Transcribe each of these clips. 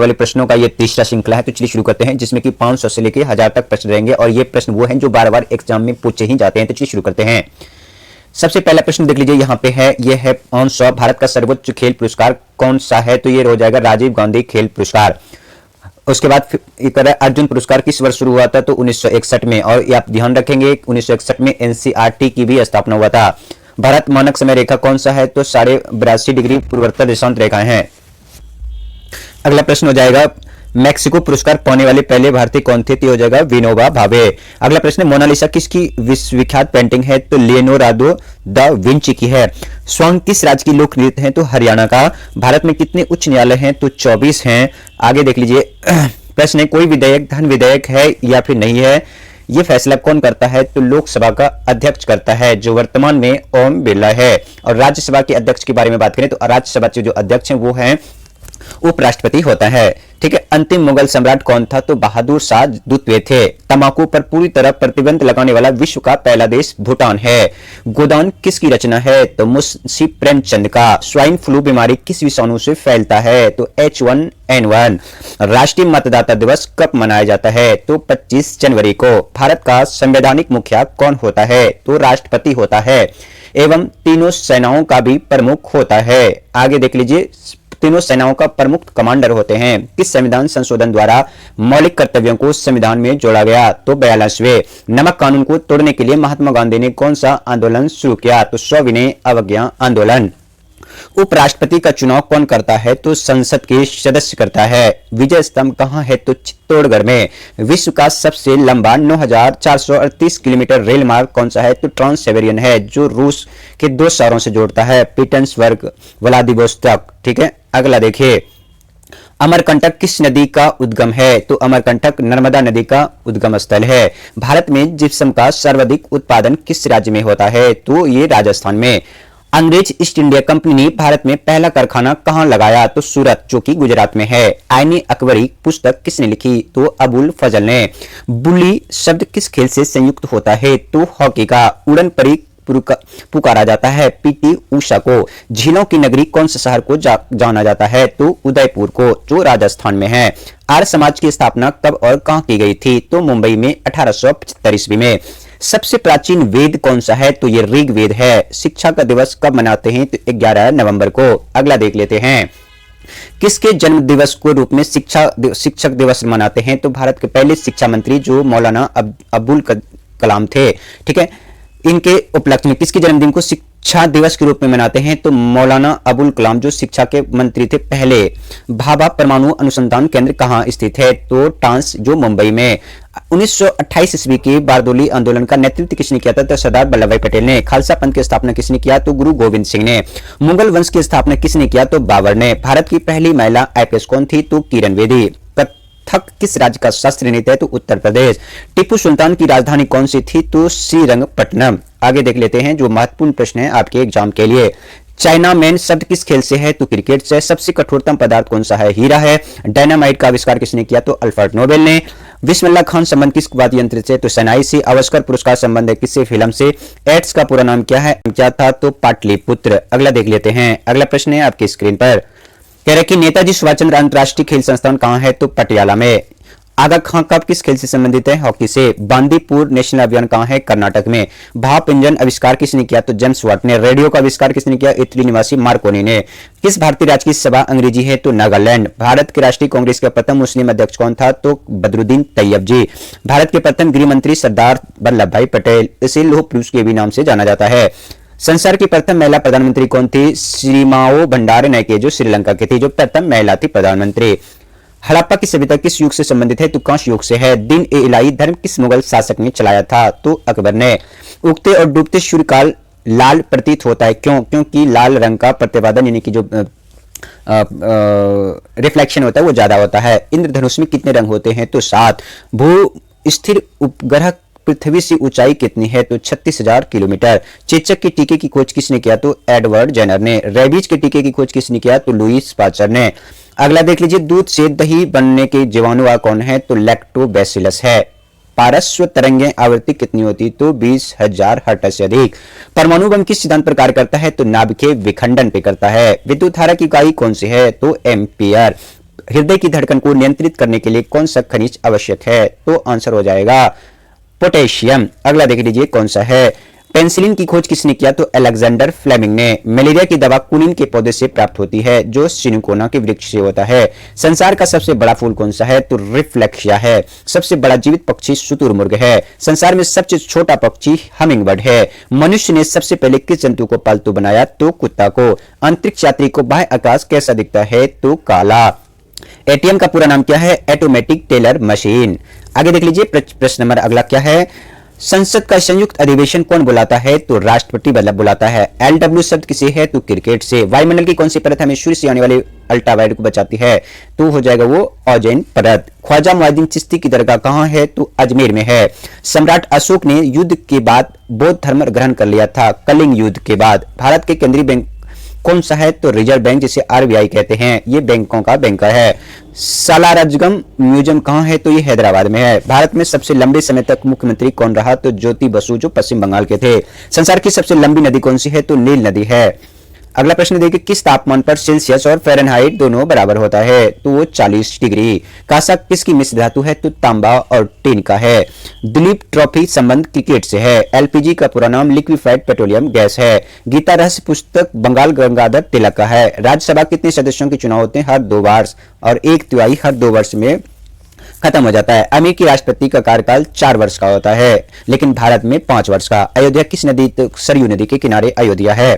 वाले प्रश्नों का ये तीसरा श्रृंखला है। तो चलिए शुरू करते हैं, जिसमें कि 500 से लेकर 1000 तक प्रश्न रहेंगे और ये प्रश्न वो हैं जो बार बार एग्जाम में पूछे ही जाते हैं। तो चलिए शुरू करते हैं। सबसे पहला प्रश्न देख लीजिए, यहाँ पे है, ये है 500, भारत का सर्वोच्च खेल पुरस्कार कौन सा है? तो ये हो जाएगा राजीव गांधी खेल पुरस्कार। उसके बाद अर्जुन पुरस्कार किस वर्ष शुरू हुआ था? तो 1961 में। और ये आप ध्यान रखेंगे 1961 में एनसीईआरटी की भी स्थापना हुआ था। भारत मानक समय रेखा कौन सा है? तो 82.5 डिग्री पूर्वोत्तर देशांत रेखा है। अगला प्रश्न हो जाएगा, मैक्सिको पुरस्कार पाने वाले पहले भारतीय कौन थे? तो हो जाएगा विनोबा भावे। अगला प्रश्न, मोनालिसा किसकी विश्वविख्यात पेंटिंग है? तो लियोनार्डो दा विंची की है। स्वांग किस राज्य की लोक नृत्य है? तो हरियाणा का। भारत में कितने उच्च न्यायालय हैं? तो 24 हैं। आगे देख लीजिए, प्रश्न है, कोई विधेयक धन विधेयक है या फिर नहीं है? ये फैसला कौन करता है? तो लोकसभा का अध्यक्ष करता है, जो वर्तमान में ओम बिरला है। और राज्यसभा के अध्यक्ष के बारे में बात करें तो राज्यसभा के जो अध्यक्ष हैं वो हैं उपराष्ट्रपति होता है। ठीक है। अंतिम मुगल सम्राट कौन था? तो बहादुर शाह द्वितीय थे। तंबाकू पर पूरी तरह प्रतिबंध लगाने वाला विश्व का पहला देश भूटान है। गोदान किसकी रचना है? तो मुंशी प्रेमचंद का। स्वाइन फ्लू बीमारी किस विषाणु से फैलता है? तो H1N1। राष्ट्रीय मतदाता दिवस कब मनाया जाता है? तो 25 जनवरी को। भारत का संवैधानिक मुखिया कौन होता है? तो राष्ट्रपति होता है एवं तीनों सेनाओं का भी प्रमुख होता है। आगे देख लीजिए, तीनों सेनाओं का प्रमुख कमांडर होते हैं। किस संविधान संशोधन द्वारा मौलिक कर्तव्यों को संविधान में जोड़ा गया? तो 42वें। नमक कानून को तोड़ने के लिए महात्मा गांधी ने कौन सा आंदोलन शुरू किया? तो सविनय अवज्ञा आंदोलन। उपराष्ट्रपति का चुनाव कौन करता है? तो संसद के सदस्य करता है। विजय स्तंभ कहाँ है? तो चित्तौड़गढ़ में। विश्व का सबसे लंबा 9438 किलोमीटर रेल मार्ग कौन सा है? तो ट्रांस साइबेरियन है, जो रूस के 2 शहरों से जोड़ता है, पीटर्सबर्ग व्लादिवोस्तोक। ठीक है। अगला देखिए, अमरकंटक किस नदी का उद्गम है? तो अमरकंटक नर्मदा नदी का उद्गम स्थल है। भारत में जिप्सम का सर्वाधिक उत्पादन किस राज्य में होता है? तो ये राजस्थान में। अंग्रेज ईस्ट इंडिया कंपनी ने भारत में पहला कारखाना कहां लगाया? तो सूरत, जो कि गुजरात में है। आईने अकबरी पुस्तक किसने लिखी? तो अबुल फजल ने। बुल्ली शब्द किस खेल से संयुक्त होता है? तो हॉकी का। उड़न परी पुकारा जाता है पीटी उषा को। झीलों की नगरी कौन से शहर को जाना जाता है? तो उदयपुर को, जो राजस्थान में है। आर्य समाज की स्थापना कब और कहां की गई थी? तो मुंबई में 1875 ईस्वी में। सबसे प्राचीन वेद कौन सा है? तो ये ऋग्वेद है। शिक्षा का दिवस कब मनाते हैं? तो 11 नवंबर को। अगला देख लेते हैं, किसके जन्म दिवस को रूप में शिक्षक दिवस मनाते हैं? तो भारत के पहले शिक्षा मंत्री जो मौलाना अबुल कलाम थे। ठीक है। इनके उपलक्ष्य में किसके जन्मदिन को शिक्षा दिवस के रूप में मनाते हैं? तो मौलाना अबुल कलाम, जो शिक्षा के मंत्री थे पहले। भाभा परमाणु अनुसंधान केंद्र कहाँ स्थित है? तो टांस, जो मुंबई में। 1928 ईस्वी के बारदोली आंदोलन का नेतृत्व किसने किया था? तो सरदार वल्लभ भाई पटेल ने। खालसा पंथ की स्थापना किसने किया? तो गुरु गोविंद सिंह ने। मुगल वंश की स्थापना किसने किया? तो बाबर ने। भारत की पहली महिला आईपीएस कौन थी? तो किरण बेदी। कथक किस राज्य का शास्त्रीय नृत्य है? तो उत्तर प्रदेश। टिप्पू सुल्तान की राजधानी कौन सी थी? तो श्रीरंगपट्टनम। आगे देख लेते हैं जो महत्वपूर्ण प्रश्न है आपके एग्जाम के लिए। चाइना मैन शब्द किस खेल से है? तो क्रिकेट से। सबसे कठोरतम पदार्थ कौन सा है? हीरा है। डायनामाइट का आविष्कार किसने किया? तो अल्फ्रेड नोबेल ने। बिस्मिल्लाह खान संबंध किस वाद्य यंत्र से? तो शनाई से। ऑस्कर पुरस्कार संबंध है किससे? फिल्म से। एड्स का पूरा नाम क्या था? तो पाटलिपुत्र। अगला देख लेते हैं। अगला प्रश्न है आपकी स्क्रीन पर, कह रहे कि नेताजी सुभाष चंद्र अंतर्राष्ट्रीय खेल संस्थान कहां है? तो पटियाला में। आगा खां कप किस खेल से संबंधित है? हॉकी से। बांदीपुर नेशनल अभियान कहां है? कर्नाटक में। भाप इंजन आविष्कार किसने किया? तो जेम्स वाट ने। रेडियो का आविष्कार किसने किया? इटली निवासी मार्कोनी ने। किस भारतीय राज्य की सभा अंग्रेजी है? तो नागालैंड। भारत के राष्ट्रीय कांग्रेस का प्रथम मुस्लिम अध्यक्ष कौन था? तो बदरुद्दीन तैयब जी। भारत के प्रथम गृह मंत्री सरदार वल्लभ भाई पटेल, इसे लौह पुरुष के भी नाम से जाना जाता है। संसार की प्रथम महिला प्रधानमंत्री कौन थी? श्रीमाओ भंडारनायके, जो श्रीलंका की थी, जो प्रथम महिला थी प्रधानमंत्री। हड़प्पा की सभ्यता किस युग से संबंधित है? तो कांस्य युग से है। दिन ए इलाही धर्म किस मुगल शासक ने चलाया था? तो अकबर ने। उगते और डूबते सूर्य काल लाल प्रतीत होता है, क्यों? क्योंकि लाल रंग का प्रतिपादन यानी कि जो रिफ्लेक्शन होता है वो ज्यादा होता है। इंद्रधनुष में कितने रंग होते हैं? तो 7। भू स्थिर उपग्रह पृथ्वी से ऊंचाई कितनी है? तो 36,000 किलोमीटर। चेचक के टीके की खोज किसने किया? तो एडवर्ड जेनर ने। रेबीज के टीके की खोज किसने किया? तो लुईस पास्चर ने। अगला देख लीजिए, दूध से दही बनने के जीवाणु कौन है? तो लैक्टोबैसिलस है। पारस्व तरंगे आवृत्ति कितनी होती? तो 20,000 हर्ट्ज से अधिक। परमाणु बम किस सिद्धांत पर कार्य करता है? तो नाभिकीय विखंडन पे करता है। विद्युत धारा की इकाई कौन सी है? तो एम्पियर। हृदय की धड़कन को नियंत्रित करने के लिए कौन सा खनिज आवश्यक है? तो आंसर हो जाएगा पोटेशियम। अगला देख लीजिए कौन सा है। पेनिसिलिन की खोज किसने किया? तो अलेक्जेंडर फ्लेमिंग ने। मलेरिया की दवा कुनिन के पौधे से प्राप्त होती है जो सिनकोना के वृक्ष से होता है। संसार का सबसे बड़ा फूल कौन सा है? तो रिफ्लेक्सिया है। सबसे बड़ा जीवित पक्षी शुतुरमुर्ग है। संसार में सबसे छोटा पक्षी हमिंगबर्ड है। मनुष्य ने सबसे पहले किस जंतु को पालतू बनाया? तो कुत्ता को। अंतरिक्ष यात्री को बाह्य आकाश कैसा दिखता है? तो काला। एटीएम का पूरा नाम क्या है? Automatic teller machine. आगे देख लीजिए प्रश्न नंबर अगला क्या है। संसद का संयुक्त अधिवेशन कौन बुलाता है? तो राष्ट्रपति बुलाता है। LW शब्द किसे है? तो क्रिकेट से। वायुमंडल की कौन सी परत हमें सूर्य से आने वाले अल्ट्रावायलेट को बचाती है? तो हो जाएगा वो ओजोन परत। ख्वाजा मुइनुद्दीन चिश्ती की दरगाह कहाँ है? तो अजमेर में है। सम्राट अशोक ने युद्ध के बाद बौद्ध धर्म ग्रहण कर लिया था कलिंग युद्ध के बाद। भारत के केंद्रीय बैंक कौन सा है? तो रिजर्व बैंक, जिसे RBI कहते हैं। ये बैंकों का बैंकर है। सालारजंग म्यूजियम कहाँ है? तो ये हैदराबाद में है। भारत में सबसे लंबे समय तक मुख्यमंत्री कौन रहा? तो ज्योति बसु, जो पश्चिम बंगाल के थे। संसार की सबसे लंबी नदी कौन सी है? तो नील नदी है। अगला प्रश्न देखिए, किस तापमान पर सेल्सियस और फ़ारेनहाइट दोनों बराबर होता है? तो वो 40 डिग्री। कांसा किसकी मिश्र धातु है? तो तांबा और टिन का है। दिलीप ट्रॉफी संबंध क्रिकेट से है। LPG का पूरा नाम लिक्विफाइड पेट्रोलियम गैस है। गीता रहस्य पुस्तक बंगाल गंगाधर तिलक का है। राज्यसभा कितने सदस्यों के चुनाव होते हैं? हर 2 वर्ष, और 1/3 हर 2 वर्ष में खत्म हो जाता है। अमेरिकी राष्ट्रपति का कार्यकाल 4 वर्ष का होता है, लेकिन भारत में 5 वर्ष का। अयोध्या किस नदी? तो सरयू नदी के किनारे अयोध्या है।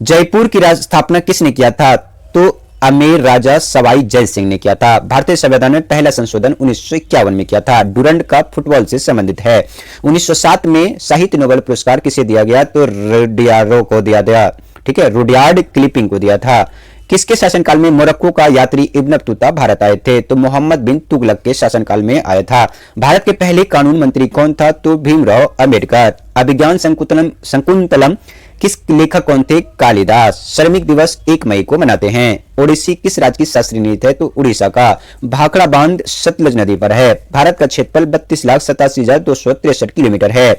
जयपुर की स्थापना किसने किया था? तो अमेर राजा सवाई जय सिंह ने किया था। भारतीय संविधान में पहला संशोधन 1951 में किया था। डुरंड का फुटबॉल से संबंधित है। 1907 में साहित्य नोबेल पुरस्कार किसे दिया गया? तो रुडियार्डो को दिया गया। ठीक है, रुडियार्ड किपलिंग को दिया था। किसके शासनकाल में मोरक्को का यात्री इब्न बतूता भारत आए थे? तो मोहम्मद बिन तुगलक के शासनकाल में आया था। भारत के पहले कानून मंत्री कौन था? तो भीमराव अंबेडकर। अभिज्ञान शकुंतलम किस लेखक कौन थे? कालिदास। श्रमिक दिवस 1 मई को मनाते हैं। ओडिसी किस राज्य की शास्त्रीय नृत्य है? तो उड़ीसा का। भाखड़ा बांध सतलज नदी पर है। भारत का क्षेत्रफल 32,87,263 किलोमीटर है।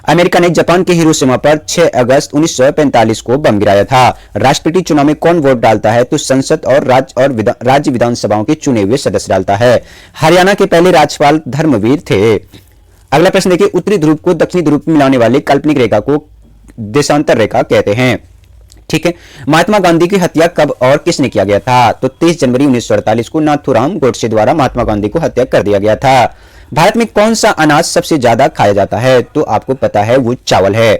अमेरिका ने जापान के हिरोशिमा पर 6 अगस्त 1945 को बम गिराया था। राष्ट्रपति चुनाव में कौन वोट डालता है? तो संसद और राज्य विधानसभाओं के चुने हुए सदस्य डालता है। हरियाणा के पहले राज्यपाल धर्मवीर थे। अगला प्रश्न देखिए, उत्तरी ध्रुव को दक्षिणी ध्रुव में मिलाने वाली काल्पनिक रेखा को देशांतर रेखा कहते हैं। ठीक है, महात्मा गांधी की हत्या कब और किसने किया गया था? तो 23 जनवरी 1948 को नाथूराम गोडसे द्वारा महात्मा गांधी को हत्या कर दिया गया था। भारत में कौन सा अनाज सबसे ज्यादा खाया जाता है? तो आपको पता है वो चावल है।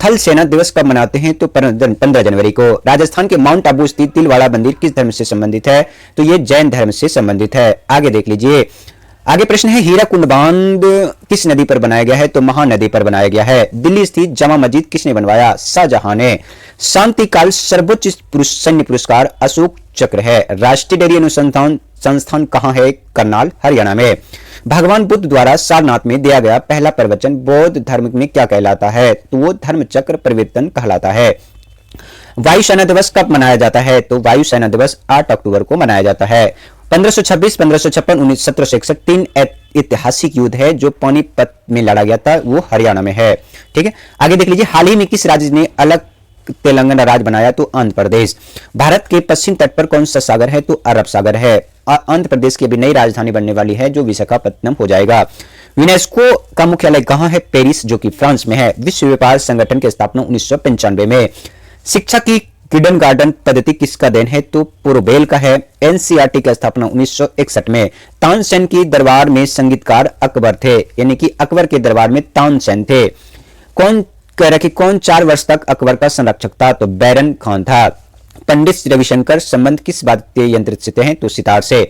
थल सेना दिवस कब मनाते हैं? तो 15 जनवरी को। राजस्थान के माउंट आबू स्थित तिलवाड़ा मंदिर किस धर्म से संबंधित है? तो ये जैन धर्म से संबंधित है। आगे देख लीजिए, आगे प्रश्न है, हीराकुंड बांध किस नदी पर बनाया गया है? तो महानदी पर बनाया गया है। दिल्ली स्थित जामा मस्जिद किसने बनवाया? शाहजहां ने। शांति काल सर्वोच्च सैन्य पुरस्कार अशोक चक्र है। राष्ट्रीय डेयरी अनुसंधान संस्थान कहाँ है? करनाल, हरियाणा में। भगवान बुद्ध द्वारा सारनाथ में दिया गया पहला प्रवचन बौद्ध धर्म में क्या कहलाता है? तो वो धर्म चक्र परिवर्तन कहलाता है। वायुसेना दिवस कब मनाया जाता है? तो वायुसेना दिवस 8 अक्टूबर को मनाया जाता है। 1526, 1556, 1761 3 ऐतिहासिक युद्ध है जो पानीपत में लड़ा गया था, वो हरियाणा में है। ठीक है, आगे देख लीजिए, हाल ही में किस राज्य ने अलग तेलंगाना राज्य बनाया? तो आंध्र प्रदेश। भारत के पश्चिम तट पर कौन सा सागर है? तो अरब सागर है। आंध्र प्रदेश की अभी नई राजधानी बनने वाली है जो विशाखापत्तनम हो जाएगा। यूनेस्को का मुख्यालय कहाँ है? पेरिस, जो कि फ्रांस में है। विश्व व्यापार संगठन की स्थापना 1995 में। शिक्षा की किंडर गार्डन पद्धति किसका देन है? तो पुरोबेल का है। NCERT की स्थापना 1961 में। तानसेन की दरबार में संगीतकार अकबर थे, यानी कि अकबर के दरबार में तानसेन थे। कौन कह रहा कि कौन 4 वर्ष तक अकबर का संरक्षक था? तो बैरन खान था। पंडित रविशंकर संबंध किस वाद्य यंत्र से हैं? तो सितार से।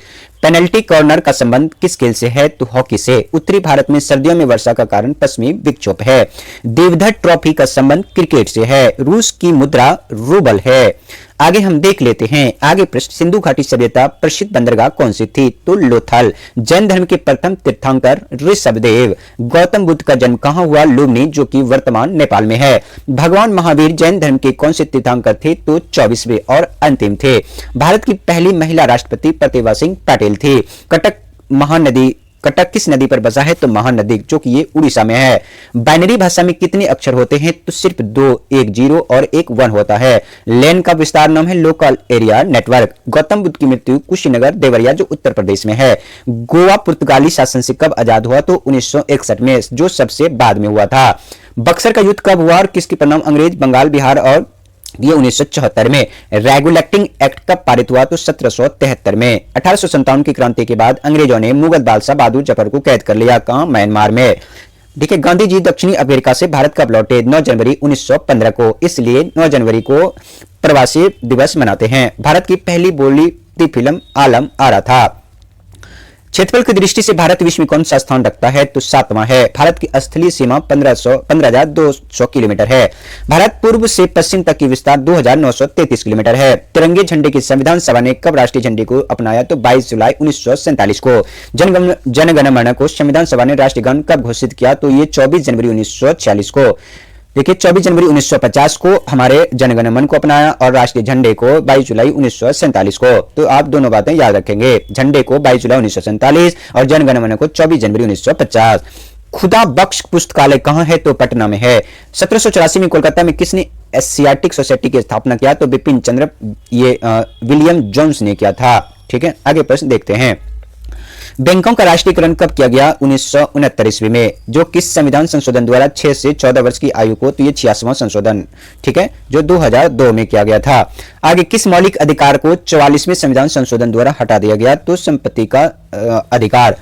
पेनल्टी कॉर्नर का संबंध किस खेल से है? तो हॉकी से। उत्तरी भारत में सर्दियों में वर्षा का कारण पश्चिमी विक्षोभ है। देवधर ट्रॉफी का संबंध क्रिकेट से है। रूस की मुद्रा रूबल है। आगे हम देख लेते हैं आगे प्रश्न, सिंधु घाटी सभ्यता प्रसिद्ध बंदरगाह कौन सी थी? तो लोथल। जैन धर्म के प्रथम तीर्थंकर ऋषभदेव। गौतम बुद्ध का जन्म कहाँ हुआ? लुम्बिनी, जो कि वर्तमान नेपाल में है। भगवान महावीर जैन धर्म के कौन से तीर्थंकर थे? तो 24वें और अंतिम थे। भारत की पहली महिला राष्ट्रपति प्रतिभा सिंह पटेल थी। कटक महानदी कटक किस नदी पर बसा है? तो महानदी, जो कि ये उड़ीसा में है। बाइनरी भाषा में कितने अक्षर होते हैं? तो सिर्फ 2, एक 0 और एक 1 होता है। लैन का विस्तार नाम है local area network. Gautam Buddha की मृत्यु कुशीनगर देवरिया, जो उत्तर प्रदेश में है। गोवा पुर्तगाली शासन से कब आजाद हुआ? तो 1961 में, जो सबसे बाद में हुआ था। बक्सर का युद्ध कब हुआ और किसके परिणाम? अंग्रेज, बंगाल, बिहार और ये 1974 में। रेगुलेटिंग एक्ट कब पारित हुआ? तो 1773 में। 1857 की क्रांति के बाद अंग्रेजों ने मुगल बादशाह बहादुर जफर को कैद कर लिया। कहां? म्यांमार में। देखिए, गांधी जी दक्षिणी अमेरिका से भारत कब लौटे? 9 जनवरी 1915 को, इसलिए 9 जनवरी को प्रवासी दिवस मनाते हैं। भारत की पहली बॉलीवुड फिल्म आलम आरा था। क्षेत्रफल की दृष्टि से भारत विश्व में कौन सा स्थान रखता है? तो 7वां है। भारत की स्थलीय सीमा 15,200 किलोमीटर है। भारत पूर्व से पश्चिम तक की विस्तार 2,933 किलोमीटर है। तिरंगे झंडे की संविधान सभा ने कब राष्ट्रीय झंडे को अपनाया? तो 22 जुलाई 1947 को। जनगण मन को संविधान सभा ने राष्ट्रीय गान कब घोषित किया? तो ये 24 जनवरी 1946 को। देखिए, 24 जनवरी 1950 को हमारे जनगण मन को अपनाया और राष्ट्रीय झंडे को 22 जुलाई 1947 को। तो आप दोनों बातें याद रखेंगे, झंडे को 22 जुलाई 1947 और जनगण मन को 24 जनवरी 1950। खुदा बख्श पुस्तकालय कहां है? तो पटना में है। 1784 में कोलकाता में किसने एशियाटिक सोसाइटी की स्थापना किया? तो बिपिन चंद्र विलियम जोन्स ने किया था। ठीक है, आगे प्रश्न देखते हैं। बैंकों का राष्ट्रीयकरण कब किया गया? 1969 ईस्वी में। जो किस संविधान संशोधन द्वारा 6 से 14 वर्ष की आयु को? तो ये 86वां संशोधन, ठीक है, जो 2002 में किया गया था। आगे, किस मौलिक अधिकार को 44वें संविधान संशोधन द्वारा हटा दिया गया? तो संपत्ति का अधिकार।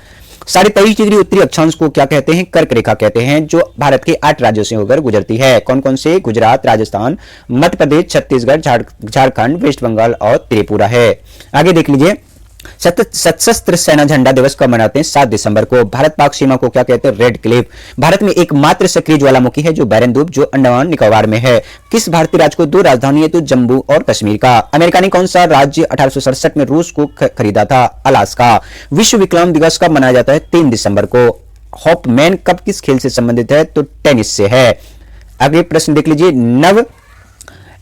23.5 डिग्री उत्तरी अक्षांश को क्या कहते हैं? कर्क रेखा कहते हैं, जो भारत के 8 राज्यों से होकर गुजरती है। कौन कौन से? गुजरात, राजस्थान, मध्य प्रदेश, छत्तीसगढ़, झारखंड, वेस्ट बंगाल और त्रिपुरा है। आगे देख लीजिए, सशस्त्र सेना झंडा दिवस कब मनाते हैं? 7 दिसंबर को। भारत पाक सीमा को क्या कहते हैं? Red Cliff. भारत में एकमात्र सक्रिय ज्वालामुखी है जो बैरनदूब, जो अंडमान निकोबार में है। किस भारतीय राज्य को 2 राजधानी है? तो जम्मू और कश्मीर का। अमेरिका ने कौन सा राज्य 1867 में रूस को खरीदा था? अलास्का। विश्व विकलांग दिवस कब मनाया जाता है? 3 दिसंबर को। हॉपमैन कप किस खेल से संबंधित है? तो टेनिस से है। अगले प्रश्न देख लीजिए।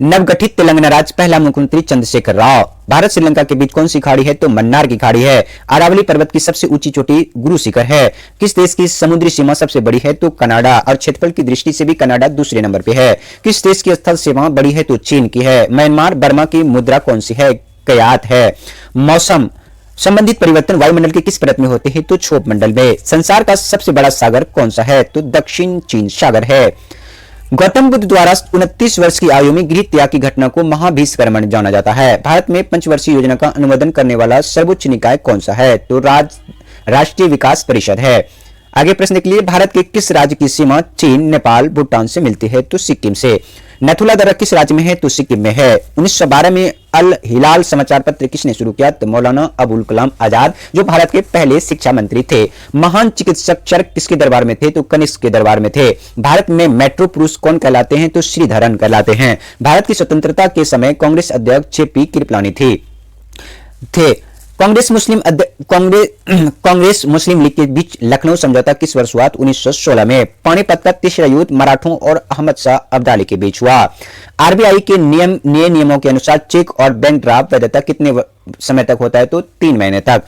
नवगठित तेलंगाना राज्य पहला मुख्यमंत्री चंद्रशेखर राव। भारत श्रीलंका के बीच कौन सी खाड़ी है? तो मन्नार की खाड़ी है। अरावली पर्वत की सबसे ऊंची चोटी गुरु शिखर है। किस देश की समुद्री सीमा सबसे बड़ी है? तो कनाडा। और क्षेत्रफल की दृष्टि से भी कनाडा दूसरे नंबर पे है। किस देश की स्थल सीमा बड़ी है? तो चीन की है। म्यांमार बर्मा की मुद्रा कौन सी है? कयात है। मौसम संबंधित परिवर्तन वायुमंडल के किस परत में होते हैं? तो क्षोभ मंडल में। संसार का सबसे बड़ा सागर कौन सा है? तो दक्षिण चीन सागर है। गौतम बुद्ध द्वारा 29 वर्ष की आयु में गृह त्याग की घटना को महाभिष्क्रमण जाना जाता है। भारत में पंचवर्षीय योजना का अनुमोदन करने वाला सर्वोच्च निकाय कौन सा है? तो राष्ट्रीय विकास परिषद है। आगे प्रश्न के लिए, भारत के किस राज्य की सीमा चीन, नेपाल, भूटान से मिलती है? तो सिक्किम से। नथुला दर्रा किस राज्य में है? तो सिक्किम में है। 1912 में अल हिलाल समाचार पत्र किसने शुरू किया? तो मौलाना अबुल कलाम आजाद, जो भारत के पहले शिक्षा मंत्री थे। महान चिकित्सक चरक किसके दरबार में थे? तो कनिष्क के दरबार में थे। भारत में मेट्रो पुरुष कौन कहलाते हैं? तो श्रीधरन कहलाते हैं। भारत की स्वतंत्रता के समय कांग्रेस अध्यक्ष जेपी कृपलानी थे। कांग्रेस मुस्लिम लीग के बीच लखनऊ समझौता किस वर्ष हुआ? 1916 में। पानीपत का तीसरा युद्ध मराठों और अहमद शाह अब्दाली के बीच हुआ। आरबीआई के नए नियमों के अनुसार चेक और बैंक ड्राफ्ट वैधता कितने समय तक होता है? तो 3 महीने तक।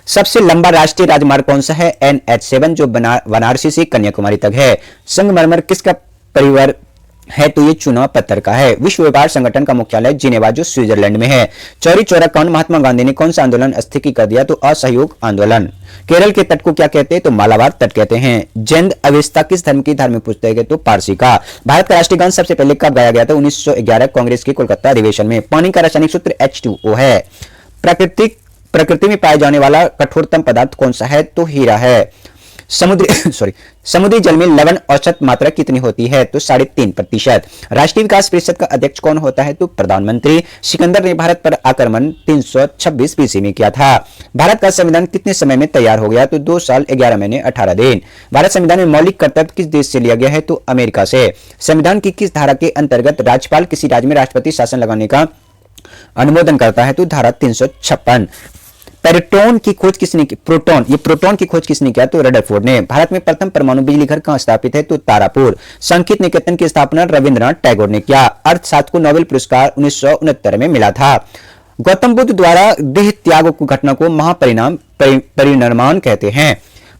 सबसे लंबा राष्ट्रीय राजमार्ग कौन सा है? NH7, जो वाराणसी से कन्याकुमारी तक है। संगमरमर किसका परिवार है? तो ये चुनाव पत्थर का है। विश्व व्यापार संगठन का मुख्यालय जिनेवा, जो स्विट्जरलैंड में है। चौरी चौरा कांड महात्मा गांधी ने कौन सा आंदोलन स्थगित कर दिया? तो असहयोग आंदोलन। केरल के तट को क्या कहते हैं? तो मालाबार तट कहते हैं। जैन अवेस्ता किस धर्म की धार्मिक पुस्तक है? तो पारसी का। भारत का राष्ट्रीय गान सबसे पहले कब गाया गया था? 1911 कांग्रेस के कोलकाता अधिवेशन में। पानी का रासायनिक सूत्र H2O है। प्रकृति में पाए जाने वाला कठोरतम पदार्थ कौन सा है? तो हीरा है। समुद्री जल में लवण औसत मात्रा कितनी होती है? तो 3.5%। राष्ट्रीय विकास परिषद का अध्यक्ष कौन होता है? तो प्रधानमंत्री। सिकंदर ने भारत पर आक्रमण 326 BC में किया था। भारत का संविधान कितने समय में तैयार हो गया? तो 2 साल 11 महीने 18 दिन। भारत संविधान में मौलिक कर्तव्य किस देश से लिया गया है? तो अमेरिका से। संविधान की किस धारा के अंतर्गत राज्यपाल किसी राज्य में राष्ट्रपति शासन लगाने का अनुमोदन करता है? तो धारा 356। प्रोटॉन की खोज किसने की? प्रोटॉन की खोज किसने किया? तो रदरफोर्ड ने। भारत में प्रथम परमाणु बिजली घर कहां स्थापित है? तो तारापुर। संगीत निकेतन की स्थापना रविंद्रनाथ टैगोर ने किया। अर्थशास्त्र को नोबेल पुरस्कार 1969 में मिला था। गौतम बुद्ध द्वारा देह त्याग की घटना को महापरिनिर्वाण कहते हैं।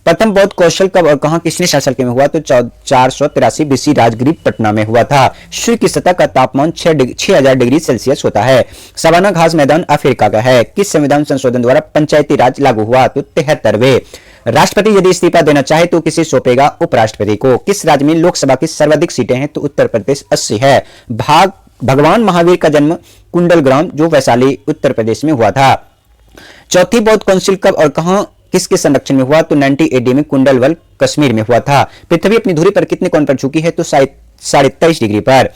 प्रथम बौद्ध कौशल कब और कहां किसने शासन में हुआ? तो 483 BC राजगीर पटना में हुआ था। सूर्य की सतह का तापमान 6000 डिग्री सेल्सियस होता है। सवाना घास मैदान अफ्रीका का है। किस संविधान संशोधन द्वारा पंचायती राज लागू हुआ? तो 73वें। राष्ट्रपति यदि इस्तीफा देना चाहे तो किसे सौंपेगा? उपराष्ट्रपति को। किस राज्य में लोकसभा की सर्वाधिक सीटें हैं? तो उत्तर प्रदेश 80 है। भगवान महावीर का जन्म कुंडलग्राम जो वैशाली उत्तर प्रदेश में हुआ था। चौथी बौद्ध काउंसिल कब और कहां किसके संरक्षण में हुआ? तो 90 AD में कुंडलवल कश्मीर में हुआ था। पृथ्वी अपनी धुरी पर कितने कोण पर झुकी है? तो 23.5 डिग्री पर।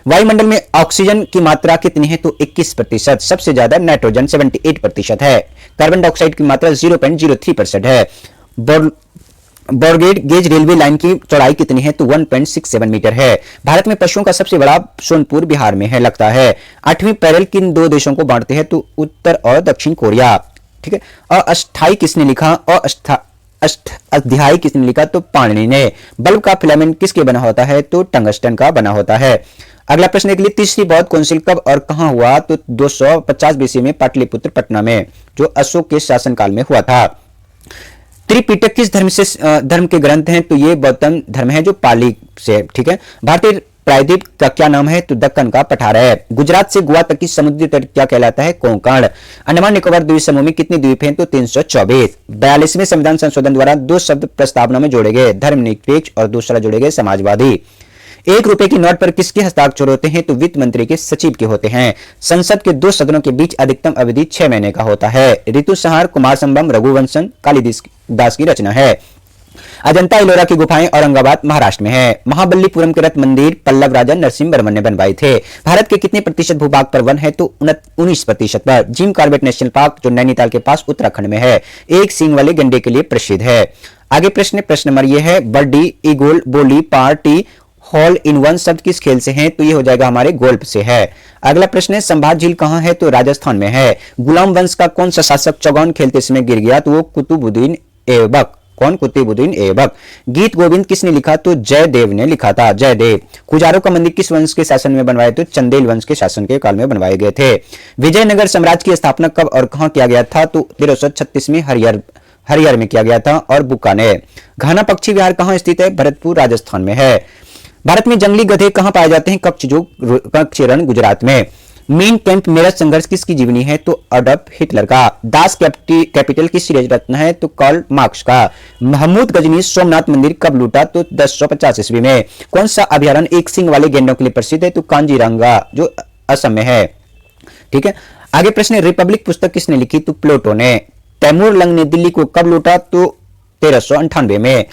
वायुमंडल में ऑक्सीजन की मात्रा कितनी है? तो 21%। सबसे ज्यादा नाइट्रोजन 78% है। कार्बन डाइऑक्साइड की मात्रा 0.03% है। ब्रॉडगेज गेज रेलवे लाइन की चौड़ाई कितनी है? तो 1.67 मीटर है। भारत में पशुओं का सबसे बड़ा सोनपुर बिहार में है लगता है। 8वीं पैरेल किन दो देशों को बांटते हैं? तो उत्तर और दक्षिण कोरिया। ठीक है। अस्थाई किसने लिखा? अध्याय किसने लिखा? तो पाणिनि ने। बल्ब का फिलामेंट किसके बना होता है? तो टंगस्टन का बना होता है। अगला प्रश्न के लिए तीसरी बौद्ध काउंसिल कब और कहां हुआ? तो 250 BC में पाटलिपुत्र पटना में जो अशोक के शासनकाल में हुआ था। त्रिपिटक किस धर्म के ग्रंथ हैं? तो ये बौद्ध धर्म है जो पाली से। ठीक है। भारतीय प्रायद्वीप का क्या नाम है? तो दक्कन का पठार है। गुजरात से गोवा तक की समुद्री तट क्या कहलाता है? कोंकण। अंडमान निकोबार द्वीप समूह में कितने द्वीप हैं? तो 324। 42वें संविधान संशोधन द्वारा दो शब्द प्रस्तावना में जोड़े गए, धर्मनिरपेक्ष और दूसरा जोड़े गए समाजवादी। 1 रुपए की नोट पर किसके हस्ताक्षर होते हैं? तो वित्त मंत्री के सचिव के होते हैं। संसद के 2 सदनों के बीच अधिकतम अवधि 6 महीने का होता है। ऋतु संहार कुमार संभव रघुवंशन कालिदास की रचना है। अजंता एलोरा की गुफाएं औरंगाबाद महाराष्ट्र में है। महाबलीपुरम के रथ मंदिर पल्लव राजा नरसिंह वर्मन ने बनवाए थे। भारत के कितने प्रतिशत भूभाग पर वन है? तो 19% पर। जिम कॉर्बेट नेशनल पार्क जो नैनीताल के पास उत्तराखंड में है, एक सींग वाले गंडे के लिए प्रसिद्ध है। आगे प्रश्न नंबर यह है, बर्डी ईगोल बोली पार्टी हॉल इन वन शब्द किस खेल से है? तो ये हो जाएगा हमारे गोल्फ से है। अगला प्रश्न है, संभार झील कहां है? तो राजस्थान में है। गुलाम वंश का कौन सा शासक चौगान खेलते समय गिर गया? तो वो कुतुबुद्दीन ऐबक। कौन? कुतुबुद्दीन ऐबक। गीत गोविंद किसने लिखा? तो जयदेव ने लिखा था। जयदेव। खुजारों का मंदिर किस वंश के शासन में बनवाए? तो चंदेल वंश के शासन के काल में बनवाए गए थे। विजयनगर साम्राज्य की स्थापना कब और कहां किया गया था? तो 1336 में हरियर में किया गया था और बुकानेर। घाना पक्षी विहार कहां स्थित है? भरतपुर राजस्थान में है। भारत में जंगली गधे कहां पाए जाते हैं? कच्छ रण गुजरात में। मेन कैंप मेरठ संघर्ष किसकी जीवनी है? तो अडॉल्फ हिटलर का। दास कैपिटल की सीरीज रत्न है? तो कार्ल मार्क्स का। महमूद गजनी सोमनाथ मंदिर कब लूटा? तो 1050 ईस्वी में। कौन सा अभयारण्य एक सिंह वाले गेंडों के लिए प्रसिद्ध है? तो कांजीरंगा जो असम में है। ठीक है। आगे प्रश्न, रिपब्लिक पुस्तक किसने लिखी? तो प्लेटो ने। तैमूर लंग ने दिल्ली को कब लूटा? तो 1398 में।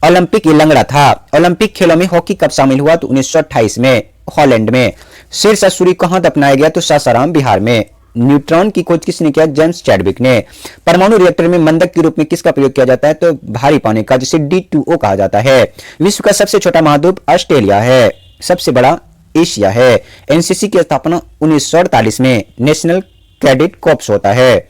ओलंपिक ये लंगड़ा था। ओलंपिक खेलों में हॉकी कब शामिल हुआ? तो 1928 में हॉलैंड में। शेरशाह सूरी कहां दफनाया गया? तो सासाराम बिहार में। न्यूट्रॉन की खोज किसने किया? जेम्स चैडविक ने। परमाणु रिएक्टर में मंदक के रूप में किसका प्रयोग किया जाता है? तो भारी पानी का, जिसे D2O कहा जाता है। विश्व का सबसे छोटा महाद्वीप ऑस्ट्रेलिया है। सबसे बड़ा एशिया है। एनसीसी की स्थापना 1948 में। नेशनल कैडेट कॉर्प्स होता है।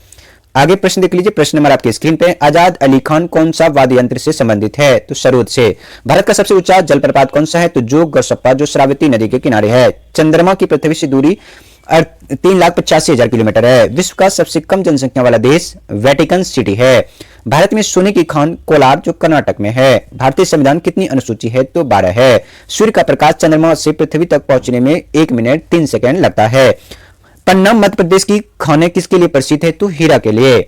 आगे प्रश्न देख लीजिए। प्रश्न नंबर आपके स्क्रीन पे। आजाद अली खान कौन सा वाद्य यंत्र से संबंधित है? तो सरोद से। भारत का सबसे ऊंचा जलप्रपात कौन सा है? तो जोग गसप्पा जो श्रावती नदी के किनारे है। चंद्रमा की पृथ्वी से दूरी 3,85,000 किलोमीटर है। विश्व का सबसे कम जनसंख्या वाला देश वेटिकन सिटी है। भारत में सोने की खान कोलार जो कर्नाटक में है। भारतीय संविधान कितनी अनुसूची है? तो 12 है। सूर्य का प्रकाश चंद्रमा से पृथ्वी तक पहुंचने में 1 मिनट 3 सेकंड लगता है। पन्ना मध्य प्रदेश की खाने किसके लिए प्रसिद्ध है? तो हीरा के लिए।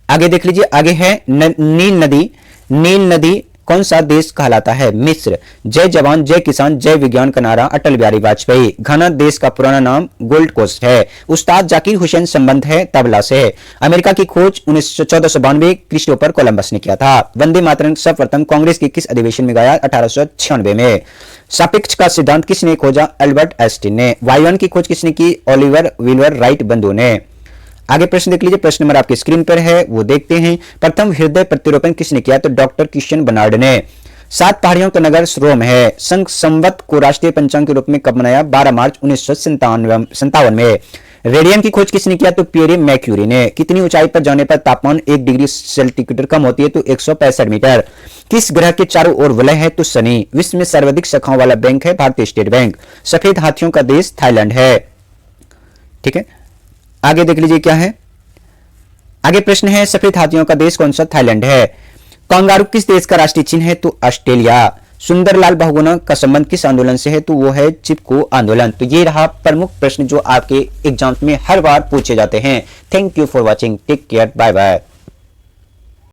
आगे देख लीजिए। आगे है नील नदी। नील नदी कौन सा देश कहलाता है? मिस्र। जय जवान जय किसान जय विज्ञान का नारा अटल बिहारी वाजपेयी। घाना देश का पुराना नाम गोल्ड कोस्ट है। उस्ताद जाकिर हुसैन संबंध है तबला से। अमेरिका की खोज 1492 क्रिस्टोफर कोलंबस ने किया था। वंदे मातरम सर्वप्रथम कांग्रेस के किस अधिवेशन में गाया? 1896 में। सापेक्ष का सिद्धांत किसने खोजा? एल्बर्ट आइंस्टीन ने। वायुयान की खोज किसने की? ओलिवर विल्बर राइट बंधु ने। आगे प्रश्न देख लीजिए। प्रश्न नंबर आपके स्क्रीन पर है, वो देखते हैं। प्रथम हृदय प्रत्यारोपण किसने किया? तो डॉक्टर क्रिश्चियन बर्नार्ड ने। 7 पहाड़ियों का नगर रोम है। संघ संवत को राष्ट्रीय पंचांग के रूप में कब मनाया? 12 मार्च 1957 में। रेडियम की खोज किसने किया? तो पियरे मैक्यूरी ने। कितनी ऊंचाई पर जाने पर तापमान 1 डिग्री सेल्सियस कम होती है? तो 165 मीटर। किस ग्रह के चारों ओर वलय है? तो शनि। विश्व में सर्वाधिक शाखाओं वाला बैंक है भारतीय स्टेट बैंक। सफेद हाथियों का देश थाईलैंड है। ठीक है। आगे देख लीजिए क्या है। आगे प्रश्न है, सफेद हाथियों का देश कौन सा? थाईलैंड है। कंगारू किस देश का राष्ट्रीय चिन्ह है? तो ऑस्ट्रेलिया। सुंदरलाल बहुगुणा का संबंध किस आंदोलन से है? तो वो है चिपको आंदोलन। तो ये रहा प्रमुख प्रश्न जो आपके एग्जाम में हर बार पूछे जाते हैं। Thank you for watching, take care, bye bye.